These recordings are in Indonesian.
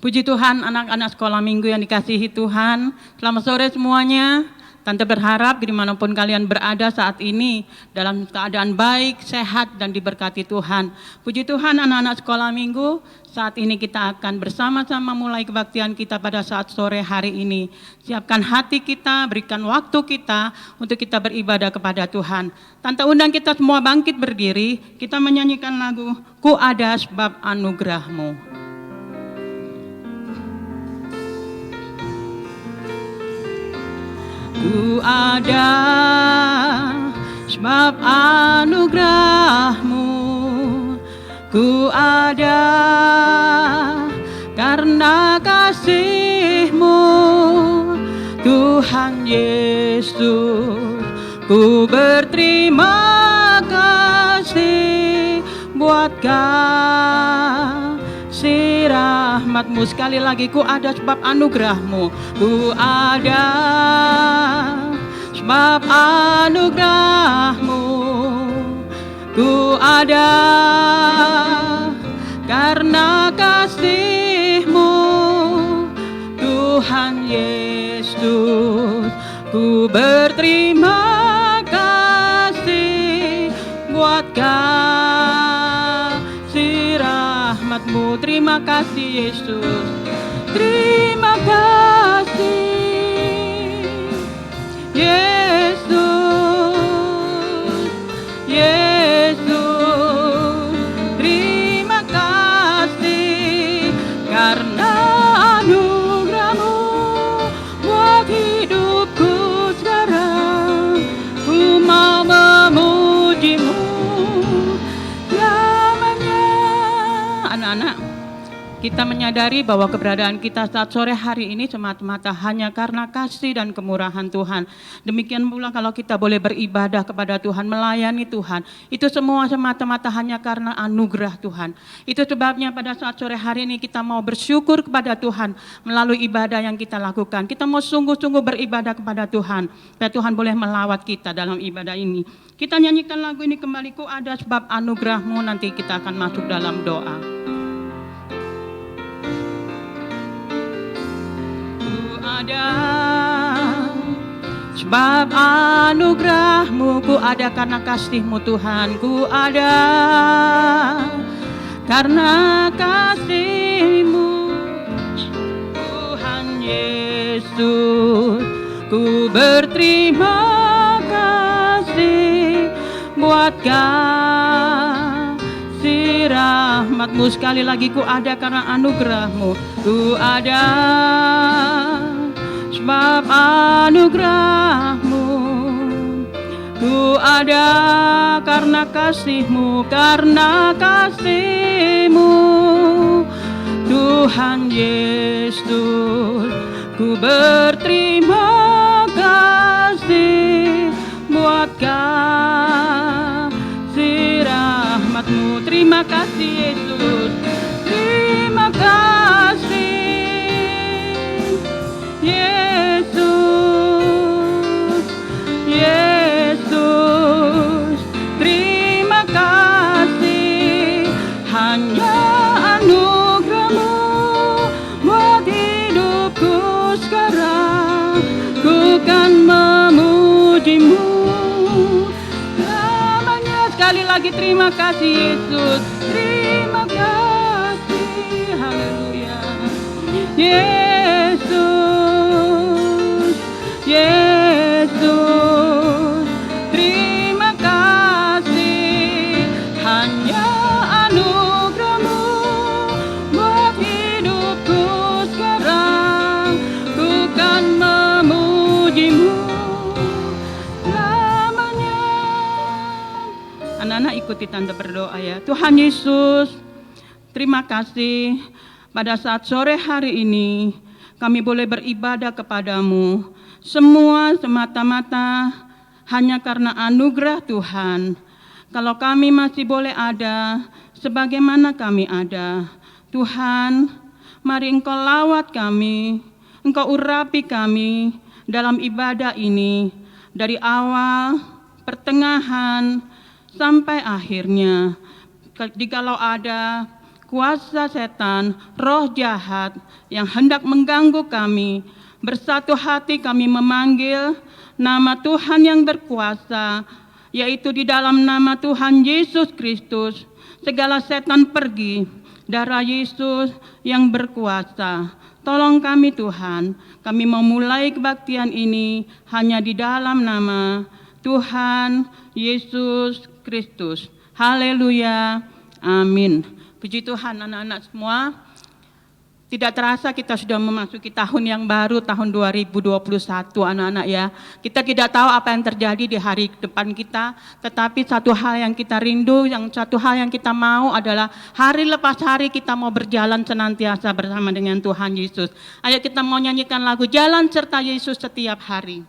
Puji Tuhan, anak-anak sekolah minggu yang dikasihi Tuhan. Selamat sore semuanya. Tante berharap dimanapun kalian berada saat ini dalam keadaan baik, sehat, dan diberkati Tuhan. Puji Tuhan, anak-anak sekolah minggu, saat ini kita akan bersama-sama mulai kebaktian kita pada saat sore hari ini. Siapkan hati kita, berikan waktu kita untuk kita beribadah kepada Tuhan. Tante undang kita semua bangkit berdiri, kita menyanyikan lagu Ku Ada Sebab Anugerah-Mu. Ku ada sebab anugerah-Mu, ku ada karena kasih-Mu, Tuhan Yesus. Ku berterima kasih buat kasih rahmat-Mu. Sekali lagi, ku ada sebab anugerah-Mu, ku ada sebab anugerah-Mu, ku ada karena kasih-Mu, Tuhan Yesus. Ku berterima kasih buat kasih rahmat-Mu. Terima kasih Yesus, terima kasih Yesus, Yesus, terima kasih karena anugerah-Mu buat hidupku sekarang. Ku mau memuji-Mu selamanya. Anak-anak, kita menyadari bahwa keberadaan kita saat sore hari ini semata-mata hanya karena kasih dan kemurahan Tuhan. Demikian pula kalau kita boleh beribadah kepada Tuhan, melayani Tuhan, itu semua semata-mata hanya karena anugerah Tuhan. Itu sebabnya pada saat sore hari ini kita mau bersyukur kepada Tuhan melalui ibadah yang kita lakukan. Kita mau sungguh-sungguh beribadah kepada Tuhan, supaya Tuhan boleh melawat kita dalam ibadah ini. Kita nyanyikan lagu ini kembali, ku ada sebab anugerah-Mu, nanti kita akan masuk dalam doa. Ada sebab anugerah-Mu, ku ada karena kasih-Mu Tuhan, ku ada karena kasih-Mu, Tuhan Yesus. Ku berterima kasih buat kasih rahmat-Mu. Sekali lagi, ku ada karena anugerah-Mu, ku ada sebab anugerah-Mu, ku ada karena kasih-Mu, karena kasih-Mu, Tuhan Yesus. Ku berterima kasih buat kasih rahmat-Mu. Terima kasih Yesus, terima kasih Yesus, Yesus, terima kasih. Hanya anugerah-Mu buat hidupku sekarang. Ku kan memuji-Mu selamanya. Sekali lagi terima kasih Yesus, terima kasih. Haleluya. Yesus, Yesus, terima kasih. Hanya anugerah-Mu buat hidupku sekarang. Ku kan memuji-Mu selamanya. Anak-anak ikuti tante berdoa ya. Tuhan Yesus, terima kasih pada saat sore hari ini kami boleh beribadah kepadamu. Semua semata-mata hanya karena anugerah Tuhan. Kalau kami masih boleh ada sebagaimana kami ada, Tuhan, mari Engkau lawat kami, Engkau urapi kami dalam ibadah ini, dari awal, pertengahan, sampai akhirnya. Jikalau ada kuasa setan, roh jahat yang hendak mengganggu kami. Bersatu hati kami memanggil nama Tuhan yang berkuasa, yaitu di dalam nama Tuhan Yesus Kristus, segala setan pergi, darah Yesus yang berkuasa. Tolong kami Tuhan, kami memulai kebaktian ini hanya di dalam nama Tuhan Yesus Kristus. Haleluya, amin. Puji Tuhan anak-anak semua. Tidak terasa kita sudah memasuki tahun yang baru, tahun 2021 anak-anak ya. Kita tidak tahu apa yang terjadi di hari depan kita, tetapi satu hal yang kita rindu, satu hal yang kita mau adalah hari lepas hari kita mau berjalan senantiasa bersama dengan Tuhan Yesus. Ayo kita mau nyanyikan lagu Jalan Serta Yesus setiap hari.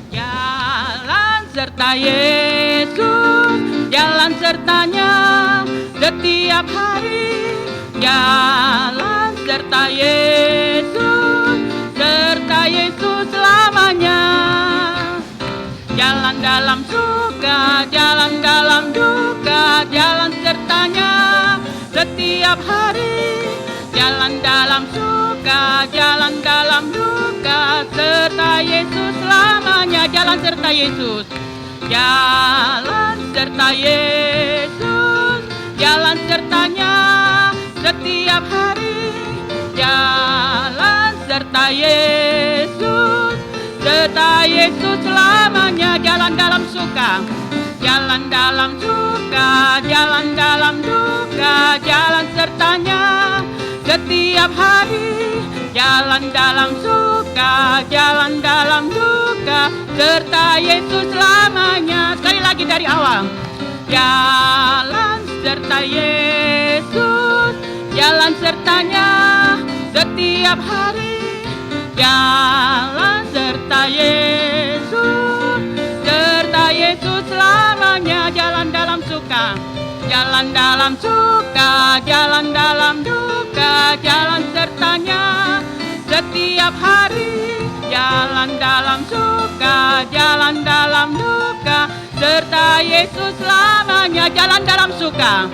Jalan serta Yesus, jalan sertanya setiap hari. Jalan serta Yesus selamanya. Jalan dalam suka, jalan dalam duka, jalan sertanya setiap hari. Jalan dalam suka, jalan dalam duka, serta Yesus selamanya. Jalan serta Yesus, jalan serta Yesus, jalan sertanya setiap hari. Jalan serta Yesus selamanya. Jalan dalam suka, jalan dalam suka, jalan dalam duka, jalan sertanya setiap hari. Jalan dalam suka, jalan dalam duka, serta Yesus selamanya. Sekali lagi dari awal. Jalan serta Yesus, jalan sertanya setiap hari. Jalan serta Yesus selamanya. Jalan dalam suka, jalan dalam suka, jalan dalam duka, jalan sertanya setiap hari. Jalan dalam suka, jalan dalam duka, serta Yesus selamanya. Jalan dalam suka,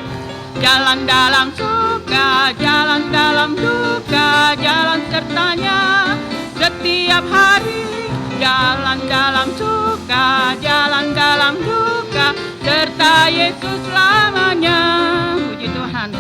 jalan dalam suka, jalan dalam duka, jalan sertanya setiap hari. Jalan dalam suka, jalan dalam duka, serta Yesus selamanya. Puji Tuhan.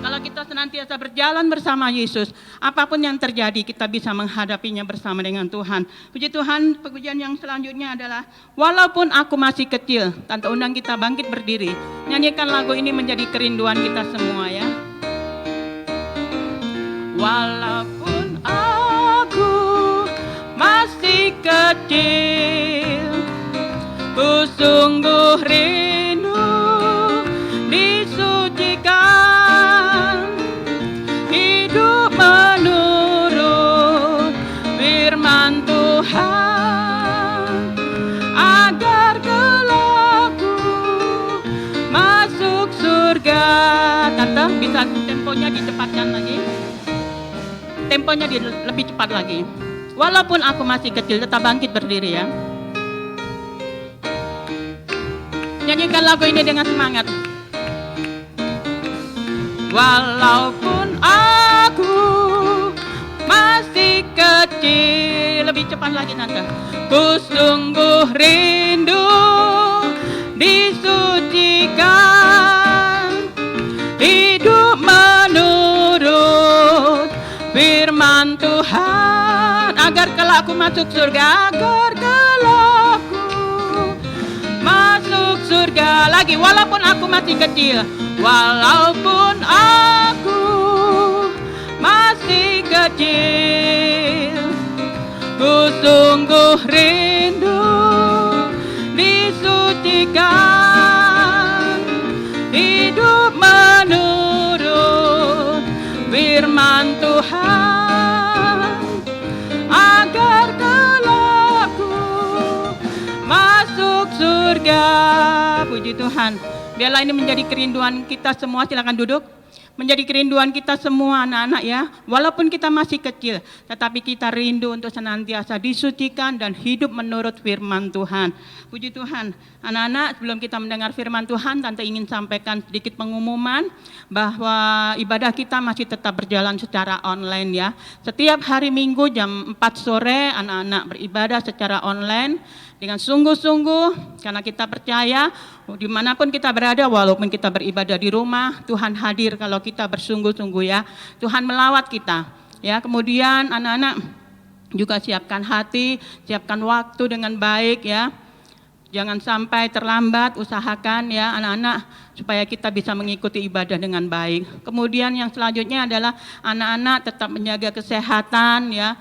Kalau kita senantiasa berjalan bersama Yesus, apapun yang terjadi kita bisa menghadapinya bersama dengan Tuhan. Puji Tuhan, pujian yang selanjutnya adalah Walaupun Aku Masih Kecil. Tante undang kita bangkit berdiri. Nyanyikan lagu ini menjadi kerinduan kita semua ya. Walaupun aku masih kecil, ku sungguh rindu disucikan, hidup menurut firman Tuhan, agar kelak ku masuk surga. Tante bisa temponya dicepatkan lagi, temponya lebih cepat lagi. Walaupun aku masih kecil, tetap bangkit berdiri ya. Nyanyikan lagu ini dengan semangat. Walaupun aku masih kecil, lebih cepat lagi Tante. Ku sungguh rindu disucikan, hidup menurut firman Tuhan, agar kelak aku masuk surga, agar kelak aku masuk surga. Lagi, walaupun aku masih kecil, walaupun aku masih kecil, ku sungguh rindu disucikan, hidup menurut firman Tuhan, agar kelak ku masuk surga. Puji Tuhan. Biarlah ini menjadi kerinduan kita semua. Silakan duduk. menjadi kerinduan kita semua anak-anak ya. Walaupun kita masih kecil, tetapi kita rindu untuk senantiasa disucikan dan hidup menurut firman Tuhan. Puji Tuhan. Anak-anak, sebelum kita mendengar firman Tuhan, Tante ingin sampaikan sedikit pengumuman bahwa ibadah kita masih tetap berjalan secara online ya. Setiap hari Minggu jam 4 sore anak-anak beribadah secara online dengan sungguh-sungguh, karena kita percaya dimanapun kita berada, walaupun kita beribadah di rumah, Tuhan hadir kalau kita bersungguh-sungguh ya. Tuhan melawat kita ya. Kemudian anak-anak juga siapkan hati, siapkan waktu dengan baik ya. Jangan sampai terlambat, usahakan ya anak-anak supaya kita bisa mengikuti ibadah dengan baik. Kemudian yang selanjutnya adalah anak-anak tetap menjaga kesehatan ya.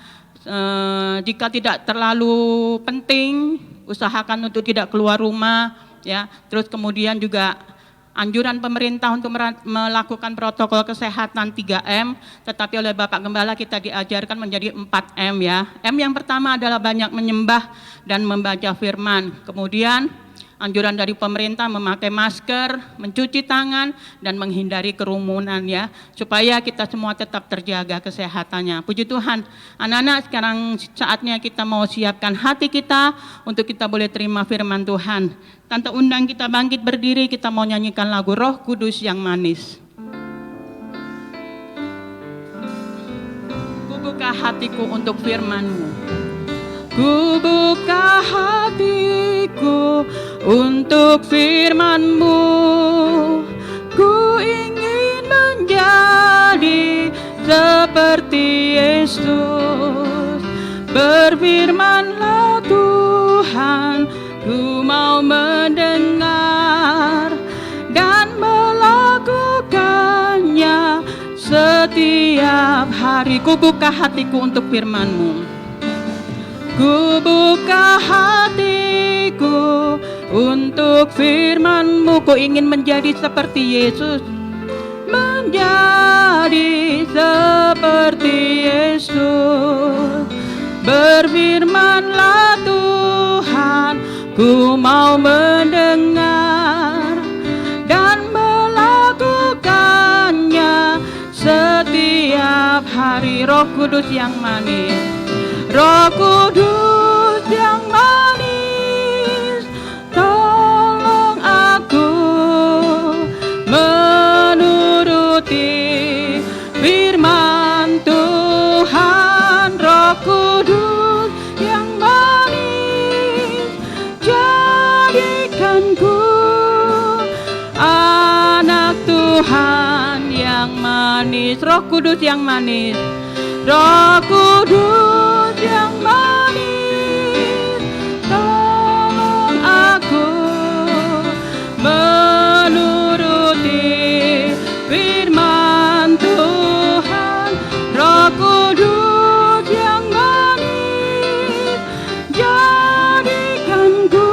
Jika tidak terlalu penting, usahakan untuk tidak keluar rumah ya. Terus kemudian juga anjuran pemerintah untuk melakukan protokol kesehatan 3M, tetapi oleh Bapak Gembala kita diajarkan menjadi 4M ya. M yang pertama adalah banyak menyembah dan membaca firman. Kemudian anjuran dari pemerintah memakai masker, mencuci tangan, dan menghindari kerumunan ya, supaya kita semua tetap terjaga kesehatannya. Puji Tuhan, anak-anak sekarang saatnya kita mau siapkan hati kita untuk kita boleh terima firman Tuhan. Tante undang kita bangkit berdiri, kita mau nyanyikan lagu Roh Kudus yang manis. Ku buka hatiku untuk firman-Mu. Ku buka hatiku untuk firman-Mu. Ku ingin menjadi seperti Yesus. Berfirmanlah Tuhan, ku mau mendengar dan melakukannya setiap hari. Ku buka hatiku untuk firman-Mu. Ku buka hatiku untuk firman-Mu. Ku ingin menjadi seperti Yesus. Menjadi seperti Yesus. Berfirmanlah Tuhan, ku mau mendengar dan melakukannya setiap hari. Roh Kudus yang manis, Roh Kudus yang manis, tolong aku menuruti firman Tuhan. Roh Kudus yang manis, jadikanku anak Tuhan yang manis. Roh Kudus yang manis, Roh Kudus yang manis, tolong aku menuruti firman Tuhan. Roh Kudus yang manis, jadikanku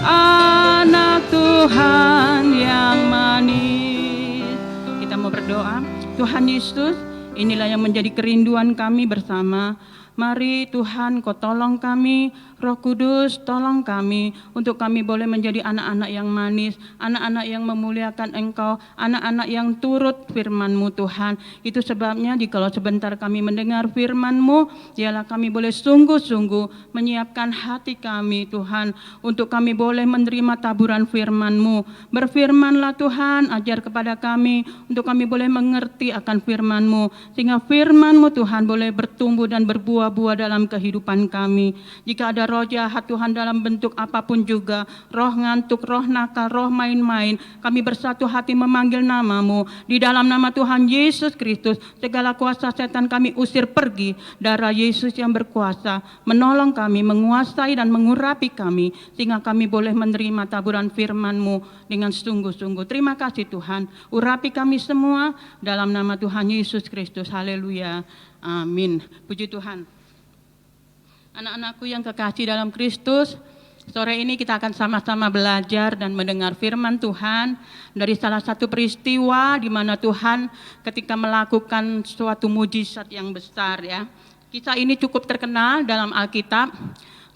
anak Tuhan yang manis. Kita mau berdoa. Tuhan Yesus, inilah yang menjadi kerinduan kami bersama. Mari Tuhan, Kau tolong kami, Roh Kudus tolong kami, untuk kami boleh menjadi anak-anak yang manis, anak-anak yang memuliakan Engkau, anak-anak yang turut firman-Mu Tuhan. Itu sebabnya jikalau sebentar kami mendengar firman-Mu, ialah kami boleh sungguh-sungguh menyiapkan hati kami Tuhan, untuk kami boleh menerima taburan firman-Mu. Berfirmanlah Tuhan, ajar kepada kami, untuk kami boleh mengerti akan firman-Mu, sehingga firman-Mu Tuhan boleh bertumbuh dan berbuah-buah dalam kehidupan kami. Jika ada roh jahat Tuhan dalam bentuk apapun juga, roh ngantuk, roh nakal, roh main-main, kami bersatu hati memanggil nama-Mu. Di dalam nama Tuhan Yesus Kristus, segala kuasa setan kami usir pergi. Darah Yesus yang berkuasa menolong kami, menguasai dan mengurapi kami, sehingga kami boleh menerima taburan firman-Mu dengan sungguh-sungguh. Terima kasih Tuhan, urapi kami semua dalam nama Tuhan Yesus Kristus. Haleluya, amin. Puji Tuhan. Anak-anakku yang kekasih dalam Kristus, sore ini kita akan sama-sama belajar dan mendengar firman Tuhan dari salah satu peristiwa di mana Tuhan ketika melakukan suatu mujizat yang besar ya. Kisah ini cukup terkenal dalam Alkitab.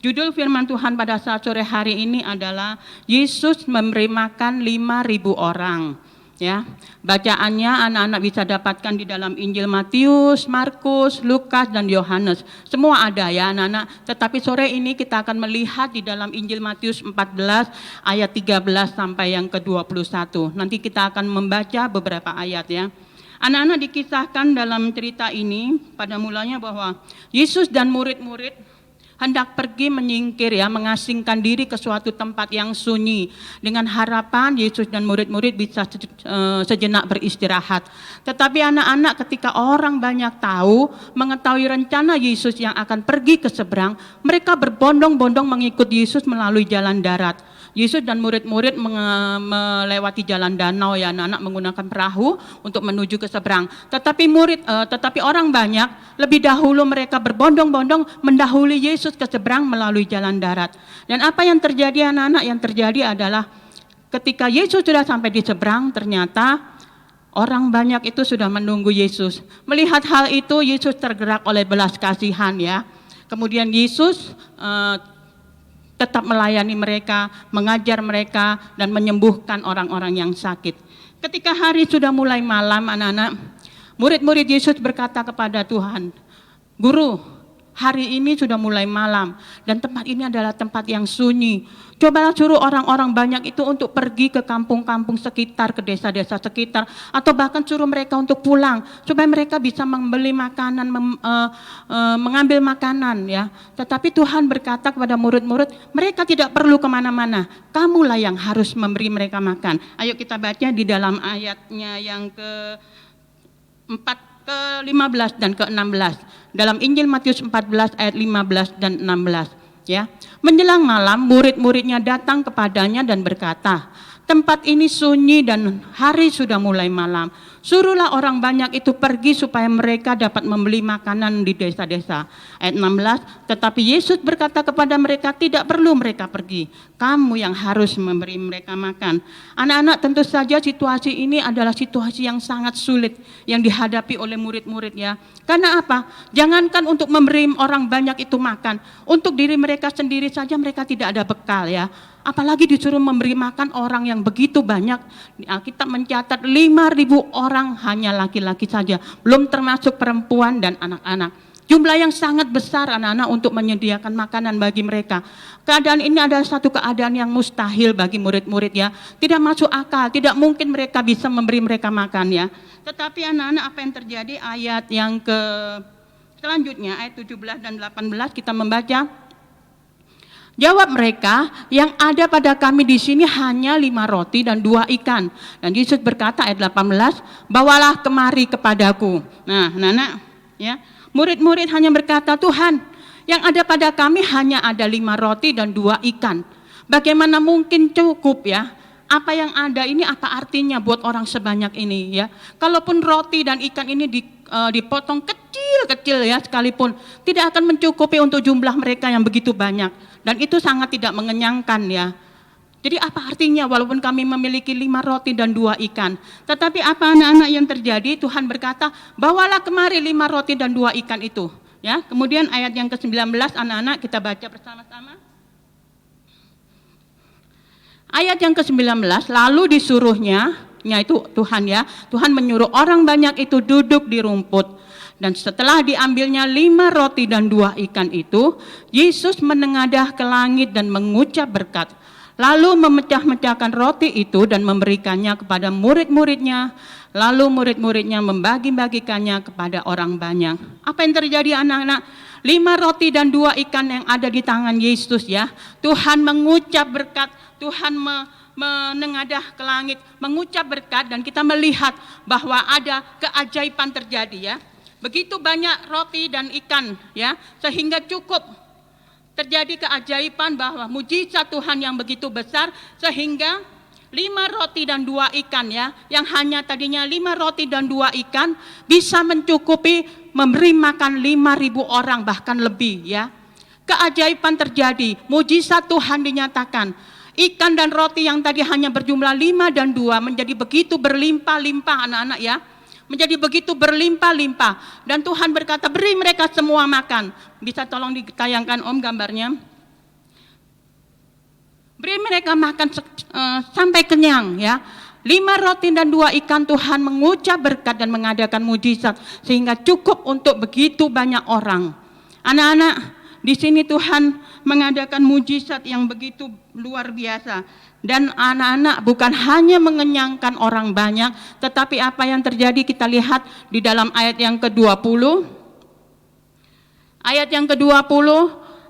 Judul firman Tuhan pada saat sore hari ini adalah Yesus memberi makan 5.000 orang. Ya, bacaannya anak-anak bisa dapatkan di dalam Injil Matius, Markus, Lukas, dan Yohanes. Semua ada ya anak-anak, tetapi sore ini kita akan melihat di dalam Injil Matius 14 ayat 13 sampai yang ke-21. Nanti kita akan membaca beberapa ayat ya. Anak-anak dikisahkan dalam cerita ini pada mulanya bahwa Yesus dan murid-murid hendak pergi menyingkir ya, mengasingkan diri ke suatu tempat yang sunyi dengan harapan Yesus dan murid-murid bisa sejenak beristirahat. Tetapi anak-anak ketika orang banyak tahu, mengetahui rencana Yesus yang akan pergi ke seberang, mereka berbondong-bondong mengikut Yesus melalui jalan darat. Yesus dan murid-murid melewati jalan danau ya anak-anak, menggunakan perahu untuk menuju ke seberang. Tetapi orang banyak, lebih dahulu mereka berbondong-bondong mendahului Yesus ke seberang melalui jalan darat. Dan apa yang terjadi anak-anak? Yang terjadi adalah ketika Yesus sudah sampai di seberang, ternyata orang banyak itu sudah menunggu Yesus. Melihat hal itu, Yesus tergerak oleh belas kasihan ya. Kemudian Yesus tetap melayani mereka, mengajar mereka, dan menyembuhkan orang-orang yang sakit. Ketika hari sudah mulai malam anak-anak, murid-murid Yesus berkata kepada Tuhan, "Guru, hari ini sudah mulai malam dan tempat ini adalah tempat yang sunyi. Cobalah suruh orang-orang banyak itu untuk pergi ke kampung-kampung sekitar, ke desa-desa sekitar, atau bahkan suruh mereka untuk pulang supaya mereka bisa membeli makanan, mengambil makanan ya." Tetapi Tuhan berkata kepada murid-murid, mereka tidak perlu kemana-mana, kamulah yang harus memberi mereka makan. Ayo kita baca di dalam ayatnya yang ke-15 dan ke-16 dalam Injil Matius 14 ayat 15 dan 16 ya. Menjelang malam murid-muridnya datang kepadanya dan berkata, "Tempat ini sunyi dan hari sudah mulai malam. Suruhlah orang banyak itu pergi supaya mereka dapat membeli makanan di desa-desa." Ayat 16, tetapi Yesus berkata kepada mereka, "Tidak perlu mereka pergi. Kamu yang harus memberi mereka makan." Anak-anak, tentu saja situasi ini adalah situasi yang sangat sulit yang dihadapi oleh murid-murid ya. Karena apa? Jangankan untuk memberi orang banyak itu makan, untuk diri mereka sendiri saja mereka tidak ada bekal ya. Apalagi disuruh memberi makan orang yang begitu banyak. Kita mencatat 5.000 orang hanya laki-laki saja, belum termasuk perempuan dan anak-anak. Jumlah yang sangat besar anak-anak untuk menyediakan makanan bagi mereka. Keadaan ini adalah satu keadaan yang mustahil bagi murid-murid ya. Tidak masuk akal, tidak mungkin mereka bisa memberi mereka makan ya. Tetapi anak-anak, apa yang terjadi? Ayat yang selanjutnya ayat 17 dan 18 kita membaca. Jawab mereka, "Yang ada pada kami di sini hanya 5 roti dan 2 ikan." Dan Yesus berkata ayat 18, "Bawalah kemari kepadaku." Nah, anak-anak ya, murid-murid hanya berkata, "Tuhan, yang ada pada kami hanya ada 5 roti dan 2 ikan. Bagaimana mungkin cukup ya? Apa yang ada ini apa artinya buat orang sebanyak ini ya? Kalaupun roti dan ikan ini dipotong kecil-kecil ya sekalipun, tidak akan mencukupi untuk jumlah mereka yang begitu banyak. Dan itu sangat tidak mengenyangkan ya. Jadi apa artinya walaupun kami memiliki 5 roti dan 2 ikan. Tetapi apa anak-anak yang terjadi? Tuhan berkata, "Bawalah kemari 5 roti dan 2 ikan itu." Ya, kemudian ayat yang ke-19 anak-anak kita baca bersama-sama. Ayat yang ke-19, lalu disuruhnya, itu Tuhan ya, Tuhan menyuruh orang banyak itu duduk di rumput. Dan setelah diambilnya 5 roti dan 2 ikan itu, Yesus menengadah ke langit dan mengucap berkat. Lalu memecah-mecahkan roti itu dan memberikannya kepada murid-muridnya. Lalu murid-muridnya membagi-bagikannya kepada orang banyak. Apa yang terjadi anak-anak? 5 roti dan 2 ikan yang ada di tangan Yesus ya. Tuhan mengucap berkat, Tuhan menengadah ke langit, mengucap berkat, dan kita melihat bahwa ada keajaiban terjadi ya. Begitu banyak roti dan ikan ya, sehingga cukup terjadi keajaiban bahwa mujizat Tuhan yang begitu besar sehingga 5 roti dan 2 ikan ya, yang hanya tadinya 5 roti dan 2 ikan bisa mencukupi memberi makan 5.000 orang bahkan lebih ya. Keajaiban terjadi, mujizat Tuhan dinyatakan. Ikan dan roti yang tadi hanya berjumlah 5 dan 2 menjadi begitu berlimpah-limpah anak-anak ya. Menjadi begitu berlimpah-limpah. Dan Tuhan berkata, "Beri mereka semua makan." Bisa tolong ditayangkan Om gambarnya. Beri mereka makan sampai kenyang ya. 5 roti dan 2 ikan Tuhan mengucap berkat dan mengadakan mujizat sehingga cukup untuk begitu banyak orang. Anak-anak, di sini Tuhan mengadakan mujizat yang begitu luar biasa. Dan anak-anak bukan hanya mengenyangkan orang banyak, tetapi apa yang terjadi kita lihat di dalam ayat yang ke-20. Ayat yang ke-20,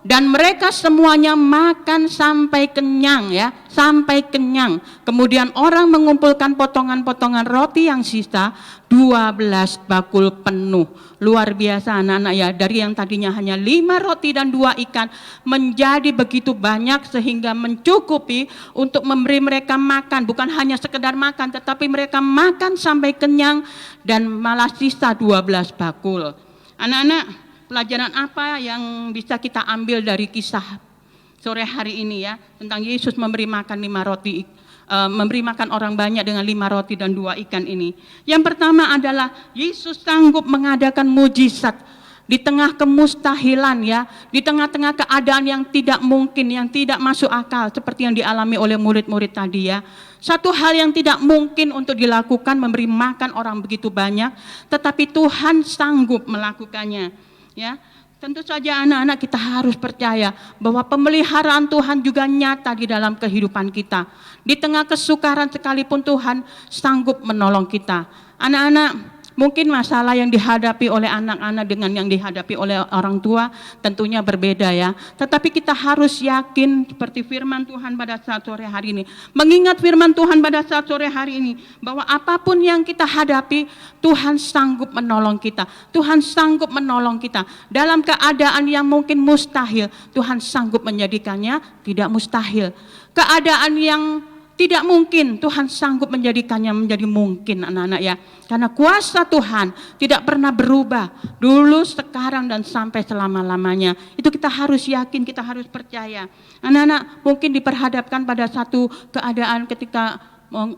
dan mereka semuanya makan sampai kenyang, ya, sampai kenyang. Kemudian orang mengumpulkan potongan-potongan roti yang sisa 12 bakul penuh. Luar biasa anak-anak ya, dari yang tadinya hanya 5 roti dan 2 ikan menjadi begitu banyak sehingga mencukupi untuk memberi mereka makan. Bukan hanya sekedar makan, tetapi mereka makan sampai kenyang dan malah sisa 12 bakul. Anak-anak, pelajaran apa yang bisa kita ambil dari kisah sore hari ini ya, tentang Yesus memberi makan 5 roti, memberi makan orang banyak dengan 5 roti dan 2 ikan ini. Yang pertama adalah Yesus sanggup mengadakan mujizat di tengah kemustahilan ya, di tengah-tengah keadaan yang tidak mungkin, yang tidak masuk akal seperti yang dialami oleh murid-murid tadi ya. Satu hal yang tidak mungkin untuk dilakukan, memberi makan orang begitu banyak, tetapi Tuhan sanggup melakukannya. Ya, tentu saja anak-anak kita harus percaya bahwa pemeliharaan Tuhan juga nyata di dalam kehidupan kita. Di tengah kesukaran sekalipun Tuhan sanggup menolong kita. Anak-anak, mungkin masalah yang dihadapi oleh anak-anak dengan yang dihadapi oleh orang tua tentunya berbeda ya. Tetapi kita harus yakin seperti firman Tuhan pada saat sore hari ini. Mengingat firman Tuhan pada saat sore hari ini bahwa apapun yang kita hadapi, Tuhan sanggup menolong kita. Tuhan sanggup menolong kita. Dalam keadaan yang mungkin mustahil, Tuhan sanggup menjadikannya tidak mustahil. Keadaan yang tidak mungkin, Tuhan sanggup menjadikannya menjadi mungkin anak-anak ya. Karena kuasa Tuhan tidak pernah berubah. Dulu, sekarang, dan sampai selama-lamanya. Itu kita harus yakin, kita harus percaya. Anak-anak mungkin diperhadapkan pada satu keadaan ketika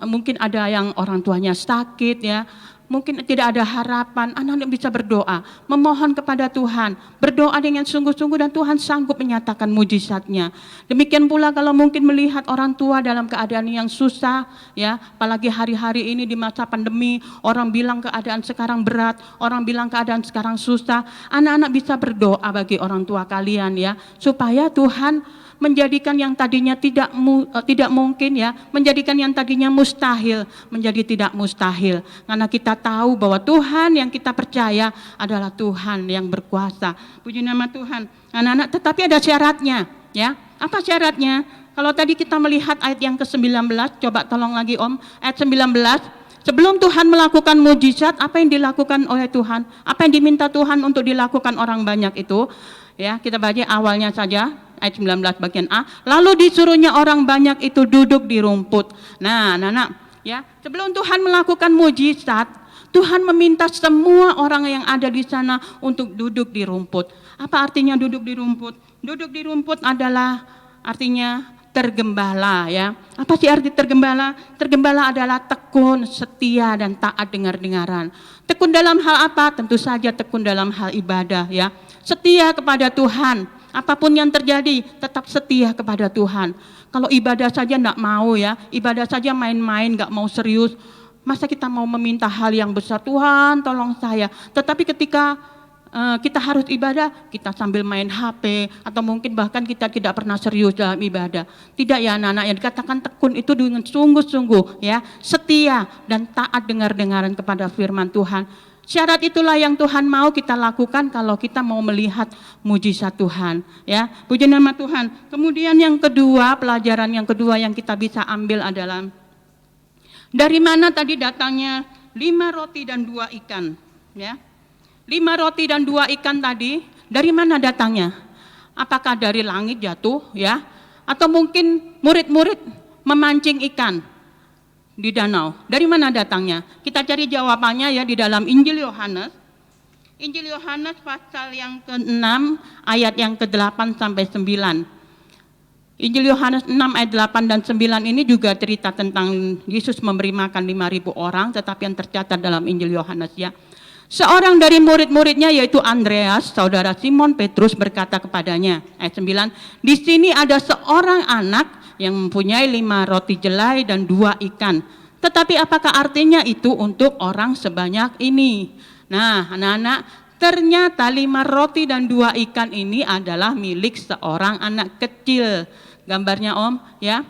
mungkin ada yang orang tuanya sakit ya. Mungkin tidak ada harapan, anak-anak bisa berdoa, memohon kepada Tuhan, berdoa dengan sungguh-sungguh dan Tuhan sanggup menyatakan mujizatnya. Demikian pula kalau mungkin melihat orang tua dalam keadaan yang susah, ya, apalagi hari-hari ini di masa pandemi, orang bilang keadaan sekarang berat, orang bilang keadaan sekarang susah, anak-anak bisa berdoa bagi orang tua kalian ya, supaya Tuhan menjadikan yang tadinya tidak mungkin ya, menjadikan yang tadinya mustahil menjadi tidak mustahil. Karena kita tahu bahwa Tuhan yang kita percaya adalah Tuhan yang berkuasa. Puji nama Tuhan. Anak-anak, tetapi ada syaratnya ya. Apa syaratnya? Kalau tadi kita melihat ayat yang ke-19, coba tolong lagi Om, ayat 19. Sebelum Tuhan melakukan mujizat, apa yang dilakukan oleh Tuhan? Apa yang diminta Tuhan untuk dilakukan orang banyak itu? Ya, kita baca awalnya saja, ayat 19 bagian A. Lalu disuruhnya orang banyak itu duduk di rumput. Nah, anak-anak, ya, sebelum Tuhan melakukan mujizat, Tuhan meminta semua orang yang ada di sana untuk duduk di rumput. Apa artinya duduk di rumput? Duduk di rumput adalah artinya tergembala ya. Apa sih arti tergembala? Tergembala adalah tekun, setia, dan taat dengar-dengaran. Tekun dalam hal apa? Tentu saja tekun dalam hal ibadah ya. Setia kepada Tuhan, apapun yang terjadi tetap setia kepada Tuhan. Kalau ibadah saja enggak mau ya, ibadah saja main-main, enggak mau serius, masa kita mau meminta hal yang besar, Tuhan tolong saya. Tetapi ketika kita harus ibadah, kita sambil main HP, atau mungkin bahkan kita tidak pernah serius dalam ibadah. Tidak ya anak-anak, yang dikatakan tekun itu dengan sungguh-sungguh ya, setia dan taat dengar-dengaran kepada firman Tuhan. Syarat itulah yang Tuhan mau kita lakukan kalau kita mau melihat mujizat Tuhan ya. Puji nama Tuhan. Kemudian yang kedua, pelajaran yang kedua yang kita bisa ambil adalah dari mana tadi datangnya 5 roti dan 2 ikan ya. 5 roti dan 2 ikan tadi dari mana datangnya? Apakah dari langit jatuh ya? Atau mungkin murid-murid memancing ikan di danau? Dari mana datangnya? Kita cari jawabannya ya di dalam Injil Yohanes. Injil Yohanes pasal yang ke-6 ayat yang ke-8 sampai 9. Injil Yohanes 6 ayat 8 dan 9 ini juga cerita tentang Yesus memberi makan 5.000 orang, tetapi yang tercatat dalam Injil Yohanes ya. Seorang dari murid-muridnya yaitu Andreas, saudara Simon Petrus berkata kepadanya, ayat 9, di sini ada seorang anak yang mempunyai 5 roti jelai dan 2 ikan. Tetapi apakah artinya itu untuk orang sebanyak ini? Nah, anak-anak, ternyata 5 roti dan 2 ikan ini adalah milik seorang anak kecil. Gambarnya Om, ya.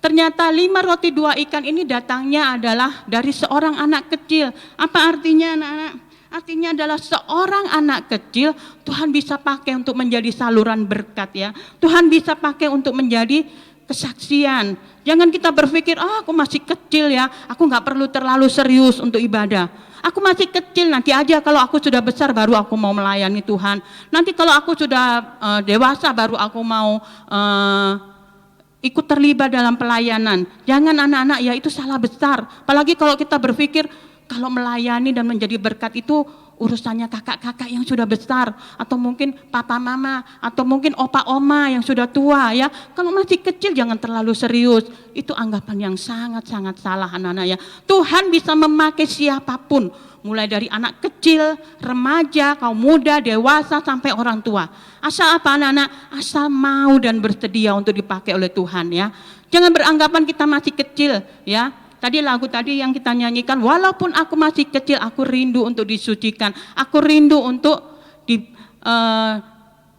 Ternyata 5 roti 2 ikan ini datangnya adalah dari seorang anak kecil. Apa artinya anak-anak? Artinya adalah seorang anak kecil Tuhan bisa pakai untuk menjadi saluran berkat ya. Tuhan bisa pakai untuk menjadi kesaksian. Jangan kita berpikir, aku masih kecil ya, aku nggak perlu terlalu serius untuk ibadah. Aku masih kecil, nanti aja kalau aku sudah besar baru aku mau melayani Tuhan. Nanti kalau aku sudah dewasa baru aku mau ikut terlibat dalam pelayanan. Jangan anak-anak ya, itu salah besar. Apalagi kalau kita berpikir kalau melayani dan menjadi berkat itu urusannya kakak-kakak yang sudah besar, atau mungkin papa mama, atau mungkin opa oma yang sudah tua ya. Kalau masih kecil jangan terlalu serius. Itu anggapan yang sangat-sangat salah anak-anak ya. Tuhan bisa memakai siapapun, mulai dari anak kecil, remaja, kaum muda, dewasa, sampai orang tua. Asal apa anak-anak? Asal mau dan bersedia untuk dipakai oleh Tuhan ya. Jangan beranggapan kita masih kecil ya. Tadi lagu tadi yang kita nyanyikan, walaupun aku masih kecil, aku rindu untuk disucikan. Aku rindu untuk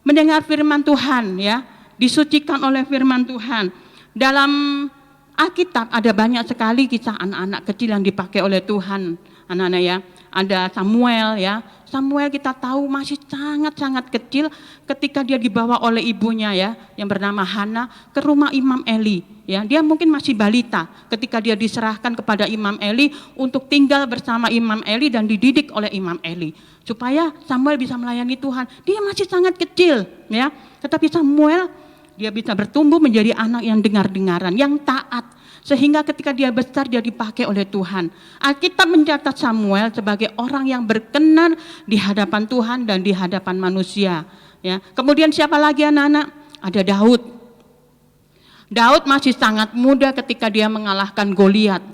mendengar firman Tuhan ya. Disucikan oleh firman Tuhan. Dalam Alkitab ada banyak sekali kisah anak-anak kecil yang dipakai oleh Tuhan. Anak-anak ya. Ada Samuel ya. Samuel kita tahu masih sangat-sangat kecil ketika dia dibawa oleh ibunya ya, yang bernama Hana, ke rumah Imam Eli ya. Dia mungkin masih balita ketika dia diserahkan kepada Imam Eli untuk tinggal bersama Imam Eli dan dididik oleh Imam Eli supaya Samuel bisa melayani Tuhan. Dia masih sangat kecil ya. Tetapi Samuel dia bisa bertumbuh menjadi anak yang dengar-dengaran, yang taat. Sehingga ketika dia besar dia dipakai oleh Tuhan. Alkitab mencatat Samuel sebagai orang yang berkenan di hadapan Tuhan dan di hadapan manusia. Ya. Kemudian siapa lagi anak-anak? Ada Daud. Daud masih sangat muda ketika dia mengalahkan Goliat.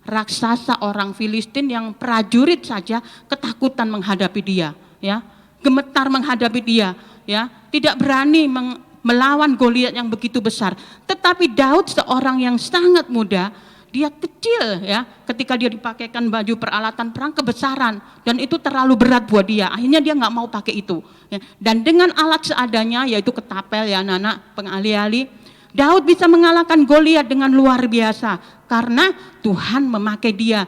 Raksasa orang Filistin yang prajurit saja ketakutan menghadapi dia. Ya. Gemetar menghadapi dia. Ya. Tidak berani melawan Goliat yang begitu besar. Tetapi Daud seorang yang sangat muda, dia kecil ya, ketika dia dipakaikan baju peralatan perang kebesaran dan itu terlalu berat buat dia. Akhirnya dia nggak mau pakai itu. Ya. Dan dengan alat seadanya yaitu ketapel ya anak-anak pengalih-alih, Daud bisa mengalahkan Goliat dengan luar biasa karena Tuhan memakai dia.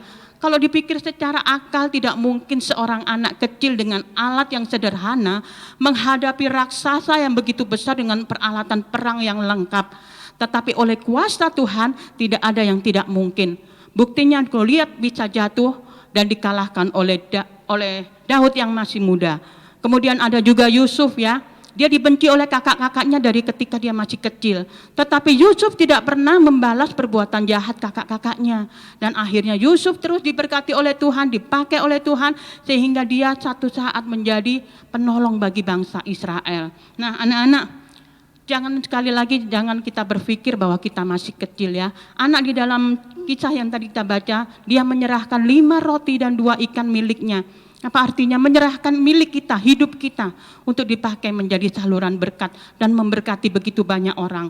Kalau dipikir secara akal tidak mungkin seorang anak kecil dengan alat yang sederhana menghadapi raksasa yang begitu besar dengan peralatan perang yang lengkap. Tetapi oleh kuasa Tuhan tidak ada yang tidak mungkin. Buktinya Goliat bisa jatuh dan dikalahkan oleh Daud yang masih muda. Kemudian ada juga Yusuf ya. Dia dibenci oleh kakak-kakaknya dari ketika dia masih kecil. Tetapi Yusuf tidak pernah membalas perbuatan jahat kakak-kakaknya. Dan akhirnya Yusuf terus diberkati oleh Tuhan, dipakai oleh Tuhan. Sehingga dia satu saat menjadi penolong bagi bangsa Israel. Nah anak-anak, sekali lagi jangan kita berpikir bahwa kita masih kecil ya. Anak di dalam kisah yang tadi kita baca, dia menyerahkan 5 roti dan 2 ikan miliknya. Apa artinya? Menyerahkan milik kita, hidup kita untuk dipakai menjadi saluran berkat dan memberkati begitu banyak orang.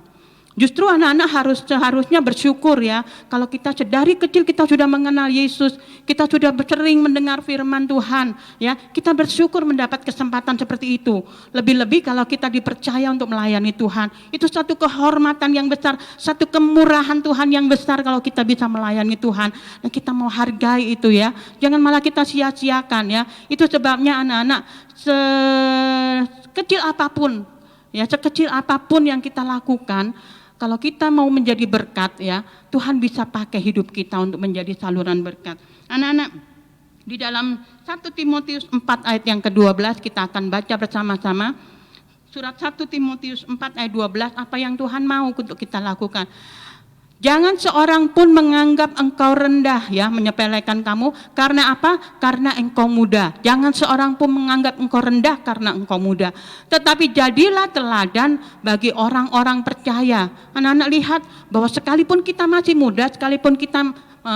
Justru anak-anak seharusnya bersyukur ya, kalau kita dari kecil kita sudah mengenal Yesus, kita sudah sering mendengar firman Tuhan, ya kita bersyukur mendapat kesempatan seperti itu. Lebih-lebih kalau kita dipercaya untuk melayani Tuhan, itu satu kehormatan yang besar, satu kemurahan Tuhan yang besar kalau kita bisa melayani Tuhan. Dan kita mau hargai itu ya, jangan malah kita sia-siakan ya. Itu sebabnya anak-anak sekecil apapun, ya sekecil apapun yang kita lakukan, kalau kita mau menjadi berkat ya, Tuhan bisa pakai hidup kita untuk menjadi saluran berkat. Anak-anak, di dalam 1 Timotius 4 ayat yang ke-12 kita akan baca bersama-sama. Surat 1 Timotius 4 ayat 12, apa yang Tuhan mau untuk kita lakukan. Jangan seorang pun menganggap engkau rendah ya, menyepelekan kamu. Karena apa? Karena engkau muda. Jangan seorang pun menganggap engkau rendah karena engkau muda. Tetapi jadilah teladan bagi orang-orang percaya. Anak-anak lihat bahwa sekalipun kita masih muda, sekalipun kita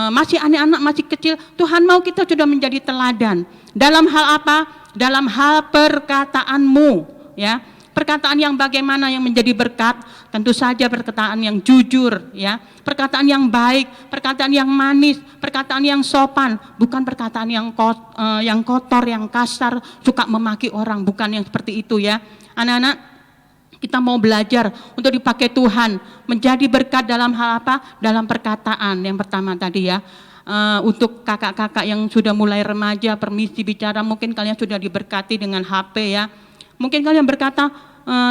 masih anak-anak, masih kecil, Tuhan mau kita sudah menjadi teladan. Dalam hal apa? Dalam hal perkataanmu ya. Perkataan yang bagaimana yang menjadi berkat? Tentu saja perkataan yang jujur, ya. Perkataan yang baik, perkataan yang manis, perkataan yang sopan, bukan perkataan yang kotor, yang kasar, suka memaki orang, bukan yang seperti itu ya. Anak-anak, kita mau belajar untuk dipakai Tuhan, menjadi berkat dalam hal apa? Dalam perkataan yang pertama tadi ya. Untuk kakak-kakak yang sudah mulai remaja, permisi bicara, mungkin kalian sudah diberkati dengan HP ya. Mungkin kalian berkata,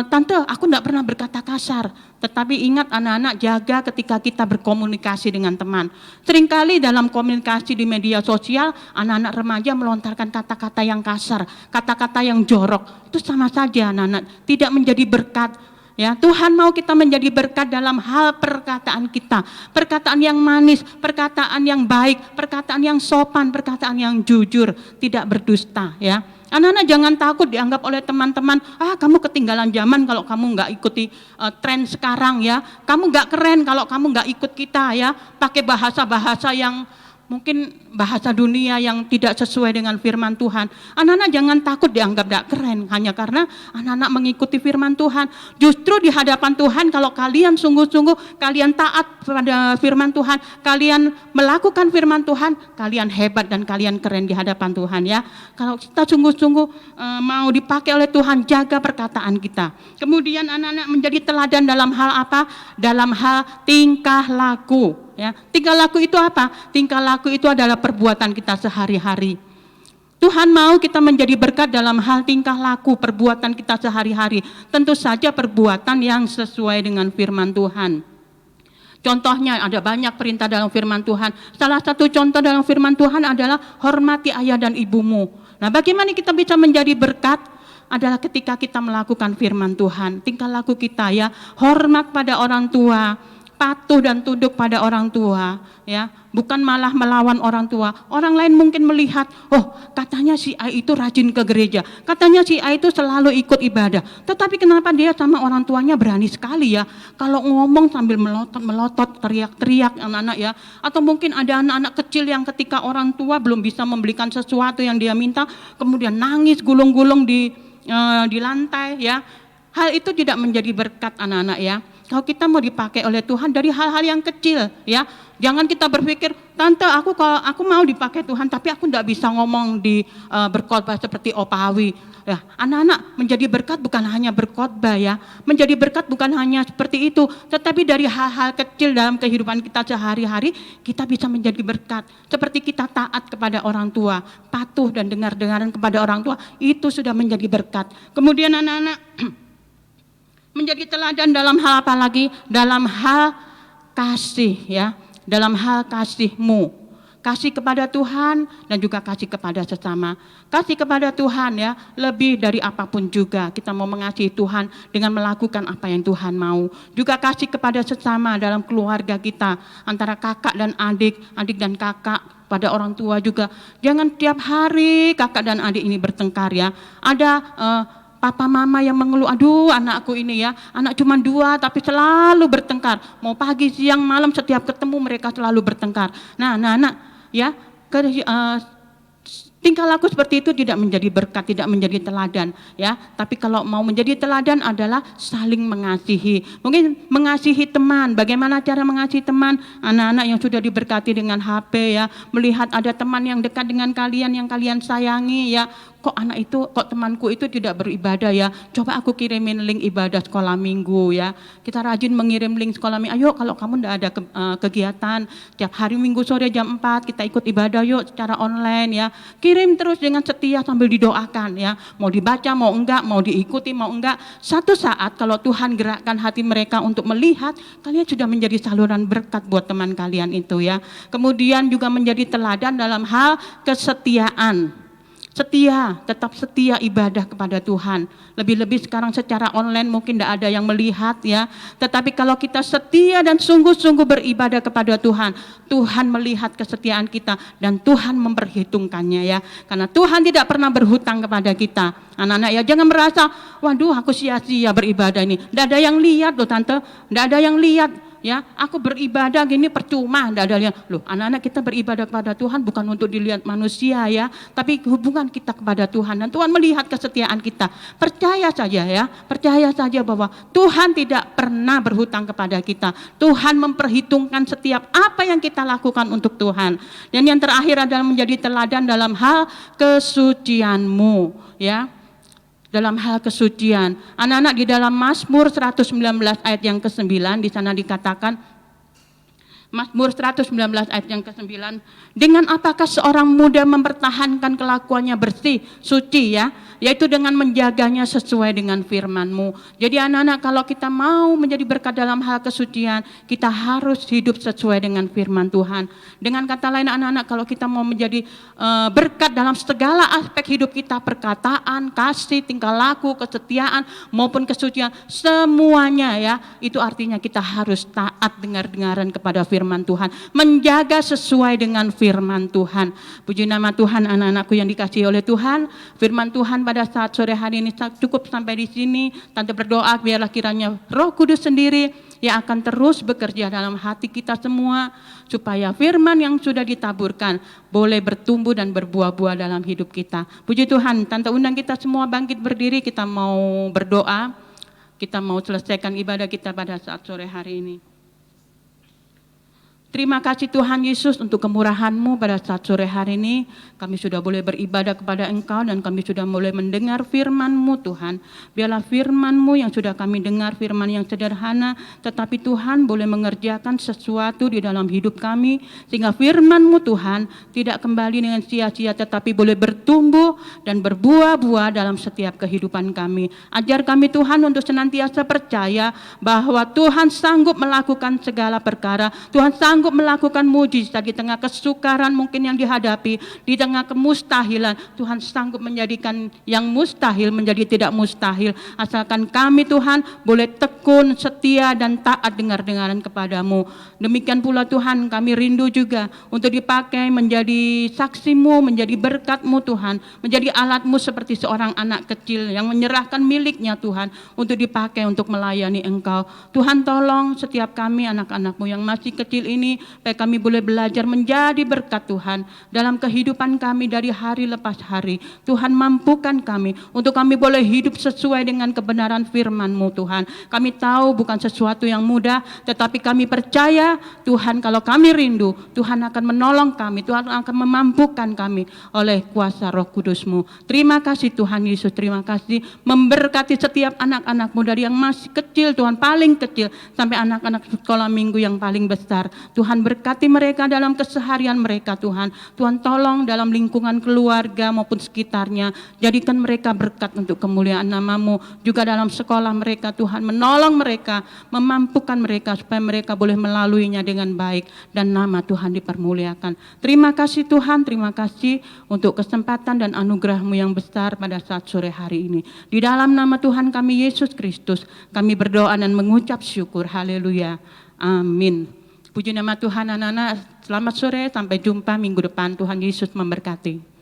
Tante, aku tidak pernah berkata kasar. Tetapi ingat anak-anak, jaga ketika kita berkomunikasi dengan teman. Seringkali dalam komunikasi di media sosial, anak-anak remaja melontarkan kata-kata yang kasar, kata-kata yang jorok. Itu sama saja anak-anak, tidak menjadi berkat. Ya, Tuhan mau kita menjadi berkat dalam hal perkataan kita. Perkataan yang manis, perkataan yang baik, perkataan yang sopan, perkataan yang jujur, tidak berdusta ya. Anak-anak jangan takut dianggap oleh teman-teman, kamu ketinggalan zaman kalau kamu nggak ikuti tren sekarang ya. Kamu nggak keren kalau kamu nggak ikut kita ya. Pakai bahasa-bahasa yang mungkin bahasa dunia yang tidak sesuai dengan firman Tuhan. Anak-anak jangan takut dianggap tidak keren hanya karena anak-anak mengikuti firman Tuhan. Justru di hadapan Tuhan kalau kalian sungguh-sungguh, kalian taat pada firman Tuhan, kalian melakukan firman Tuhan, kalian hebat dan kalian keren di hadapan Tuhan ya. Kalau kita sungguh-sungguh mau dipakai oleh Tuhan, jaga perkataan kita. Kemudian anak-anak menjadi teladan dalam hal apa? Dalam hal tingkah laku. Ya, tingkah laku itu apa? Tingkah laku itu adalah perbuatan kita sehari-hari. Tuhan mau kita menjadi berkat dalam hal tingkah laku, perbuatan kita sehari-hari. Tentu saja perbuatan yang sesuai dengan firman Tuhan. Contohnya ada banyak perintah dalam firman Tuhan. Salah satu contoh dalam firman Tuhan adalah hormati ayah dan ibumu. Nah, bagaimana kita bisa menjadi berkat? Adalah ketika kita melakukan firman Tuhan. Tingkah laku kita ya, hormat pada orang tua, patuh dan tunduk pada orang tua ya, bukan malah melawan orang tua. Orang lain mungkin melihat, oh katanya si A itu rajin ke gereja, katanya si A itu selalu ikut ibadah, tetapi kenapa dia sama orang tuanya berani sekali ya, kalau ngomong sambil melotot, teriak-teriak anak-anak ya. Atau mungkin ada anak-anak kecil yang ketika orang tua belum bisa membelikan sesuatu yang dia minta, kemudian nangis gulung-gulung di lantai ya. Hal itu tidak menjadi berkat anak-anak ya. Kalau kita mau dipakai oleh Tuhan dari hal-hal yang kecil ya. Jangan kita berpikir, Tante kalau aku mau dipakai Tuhan tapi aku tidak bisa ngomong di berkhotbah seperti Opawi. Ya, anak-anak menjadi berkat bukan hanya berkhotbah ya. Menjadi berkat bukan hanya seperti itu, tetapi dari hal-hal kecil dalam kehidupan kita sehari-hari kita bisa menjadi berkat. Seperti kita taat kepada orang tua, patuh dan dengar-dengaran kepada orang tua, itu sudah menjadi berkat. Kemudian anak-anak menjadi teladan dalam hal apa lagi? Dalam hal kasih ya, dalam hal kasihmu. Kasih kepada Tuhan dan juga kasih kepada sesama. Kasih kepada Tuhan ya, lebih dari apapun juga. Kita mau mengasihi Tuhan dengan melakukan apa yang Tuhan mau. Juga kasih kepada sesama dalam keluarga kita, antara kakak dan adik, adik dan kakak, pada orang tua juga. Jangan tiap hari kakak dan adik ini bertengkar ya. Ada papa mama yang mengeluh, aduh anakku ini ya, anak cuma 2 tapi selalu bertengkar. Mau pagi, siang, malam setiap ketemu mereka selalu bertengkar. Nah anak-anak ya, tingkah laku seperti itu tidak menjadi berkat, tidak menjadi teladan ya. Tapi kalau mau menjadi teladan adalah saling mengasihi. Mungkin mengasihi teman. Bagaimana cara mengasihi teman? Anak-anak yang sudah diberkati dengan HP ya, melihat ada teman yang dekat dengan kalian yang kalian sayangi ya. Kok temanku itu tidak beribadah ya, coba aku kirimin link ibadah sekolah minggu ya. Kita rajin mengirim link sekolah minggu. Ayo kalau kamu tidak ada kegiatan, tiap hari Minggu sore jam 4 kita ikut ibadah yuk secara online ya. Kirim terus dengan setia sambil didoakan ya. Mau dibaca mau enggak, mau diikuti mau enggak. Satu saat kalau Tuhan gerakkan hati mereka untuk melihat, kalian sudah menjadi saluran berkat buat teman kalian itu ya. Kemudian juga menjadi teladan dalam hal kesetiaan. Setia, tetap setia ibadah kepada Tuhan. Lebih-lebih sekarang secara online mungkin tidak ada yang melihat ya. Tetapi kalau kita setia dan sungguh-sungguh beribadah kepada Tuhan, Tuhan melihat kesetiaan kita dan Tuhan memperhitungkannya ya. Karena Tuhan tidak pernah berhutang kepada kita. Anak-anak ya, jangan merasa, waduh aku sia-sia beribadah ini. Tidak ada yang lihat loh Tante, tidak ada yang lihat. ya aku beribadah gini percuma, tidak ada yang loh. Anak-anak kita beribadah kepada Tuhan bukan untuk dilihat manusia ya, tapi hubungan kita kepada Tuhan, dan Tuhan melihat kesetiaan kita. Percaya saja ya, percaya saja bahwa Tuhan tidak pernah berhutang kepada kita. Tuhan memperhitungkan setiap apa yang kita lakukan untuk Tuhan. Dan yang terakhir adalah menjadi teladan dalam hal kesucianmu ya. Dalam hal kesucian. Anak-anak, di dalam Mazmur 119 ayat yang ke-9 di sana dikatakan, Mazmur 119 ayat yang ke-9, dengan apakah seorang muda mempertahankan kelakuannya bersih, suci ya, yaitu dengan menjaganya sesuai dengan firman-Mu. Jadi anak-anak, kalau kita mau menjadi berkat dalam hal kesucian, kita harus hidup sesuai dengan firman Tuhan. Dengan kata lain anak-anak, kalau kita mau menjadi berkat dalam segala aspek hidup kita, perkataan, kasih, tingkah laku, kesetiaan maupun kesucian, semuanya ya, itu artinya kita harus taat dengar-dengaran kepada firman Tuhan, menjaga sesuai dengan firman Tuhan. Puji nama Tuhan anak-anakku yang dikasihi oleh Tuhan. Firman Tuhan pada saat sore hari ini cukup sampai di sini. Tante berdoa biarlah kiranya Roh Kudus sendiri yang akan terus bekerja dalam hati kita semua, supaya firman yang sudah ditaburkan boleh bertumbuh dan berbuah-buah dalam hidup kita. Puji Tuhan, Tante undang kita semua bangkit berdiri, kita mau berdoa, kita mau selesaikan ibadah kita pada saat sore hari ini. Terima kasih Tuhan Yesus untuk kemurahan-Mu pada saat sore hari ini. Kami sudah boleh beribadah kepada Engkau dan kami sudah boleh mendengar firman-Mu Tuhan. Biarlah firman-Mu yang sudah kami dengar, firman yang sederhana, tetapi Tuhan boleh mengerjakan sesuatu di dalam hidup kami, sehingga firman-Mu Tuhan tidak kembali dengan sia-sia, tetapi boleh bertumbuh dan berbuah-buah dalam setiap kehidupan kami. Ajar kami Tuhan untuk senantiasa percaya bahwa Tuhan sanggup melakukan segala perkara. Tuhan sanggup melakukan mujizat di tengah kesukaran mungkin yang dihadapi, di tengah kemustahilan. Tuhan sanggup menjadikan yang mustahil menjadi tidak mustahil, asalkan kami Tuhan boleh tekun, setia dan taat dengar-dengaran kepadamu. Demikian pula Tuhan, kami rindu juga untuk dipakai menjadi saksi-Mu, menjadi berkat-Mu Tuhan, menjadi alat-Mu seperti seorang anak kecil yang menyerahkan miliknya Tuhan untuk dipakai untuk melayani Engkau. Tuhan tolong setiap kami anak-anak-Mu yang masih kecil ini, supaya kami boleh belajar menjadi berkat Tuhan dalam kehidupan kami dari hari lepas hari. Tuhan mampukan kami untuk kami boleh hidup sesuai dengan kebenaran firman-Mu Tuhan. Kami tahu bukan sesuatu yang mudah, tetapi kami percaya Tuhan, kalau kami rindu, Tuhan akan menolong kami, Tuhan akan memampukan kami oleh kuasa Roh Kudus-Mu. Terima kasih Tuhan Yesus, terima kasih memberkati setiap anak-anak-Mu dari yang masih kecil Tuhan, paling kecil, sampai anak-anak sekolah minggu yang paling besar. Tuhan berkati mereka dalam keseharian mereka Tuhan. Tuhan tolong dalam lingkungan keluarga maupun sekitarnya. Jadikan mereka berkat untuk kemuliaan nama-Mu. Juga dalam sekolah mereka Tuhan, menolong mereka, memampukan mereka supaya mereka boleh melaluinya dengan baik dan nama Tuhan dipermuliakan. Terima kasih Tuhan, terima kasih untuk kesempatan dan anugerah-Mu yang besar pada saat sore hari ini. Di dalam nama Tuhan kami Yesus Kristus, kami berdoa dan mengucap syukur. Haleluya. Amin. Puji nama Tuhan anak-anak, selamat sore, sampai jumpa minggu depan. Tuhan Yesus memberkati.